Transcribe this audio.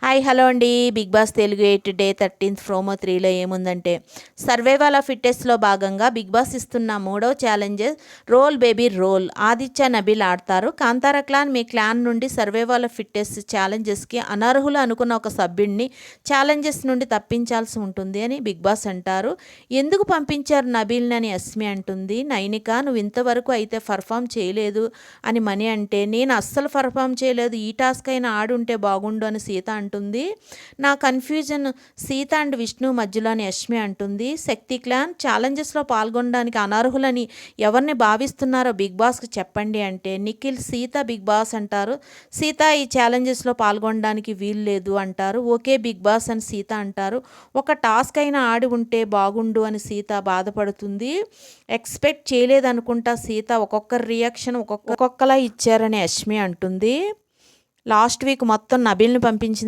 Hi hello అండి. Bigg Boss Telugu 8 day 13th promo 3లో ఏముందంటే, సర్వైవల్ ఆఫ్ ఫిట్టెస్ట్లో భాగంగా బిగ్ బాస్ ఇస్తున్న మూడవ challenge roll baby roll. Aditya Nabeel ఆడతారు. కాంతార క్లాన్ మీ క్లాన్ నుండి సర్వైవల్ ఆఫ్ ఫిట్టెస్ట్ ఛాలెంజెస్కి అనర్హులు అనుకున్న ఒక సభ్యుడిని ఛాలెంజెస్ నుండి తప్పించాల్సి ఉంటుంది అని బిగ్ బాస్ అంటారు. ఎందుకు పంపించారు నబీల్ని అని యస్మి అంటుంది. నైనిక, నువ్వు ఇంతవరకు అయితే పర్ఫామ్ చేయలేదు అని మనీ అంటే, నేను అస్సలు పర్ఫామ్ చేయలేదు, ఈ టాస్క్ అయినా ఆడుంటే బాగుండు అని సీత అంటుంది. నా కన్ఫ్యూజన్ సీత అండ్ విష్ణు మధ్యలోని యష్మి అంటుంది. శక్తి క్లాన్ ఛాలెంజెస్లో పాల్గొనడానికి అనర్హులని ఎవరిని భావిస్తున్నారో బిగ్ బాస్కి చెప్పండి అంటే, నిఖిల్ సీత బిగ్ బాస్ అంటారు. సీత ఈ ఛాలెంజెస్లో పాల్గొనడానికి వీలు లేదు అంటారు. ఓకే బిగ్ బాస్ అని సీత అంటారు. ఒక టాస్క్ అయినా ఆడి ఉంటే బాగుండు అని సీత బాధపడుతుంది. ఎక్స్పెక్ట్ చేయలేదనుకుంటా సీత. ఒక్కొక్కరి రియాక్షన్ ఒక్కొక్కలా ఇచ్చారని యష్మి అంటుంది. లాస్ట్ వీక్ మొత్తం నబీల్ని పంపించింది.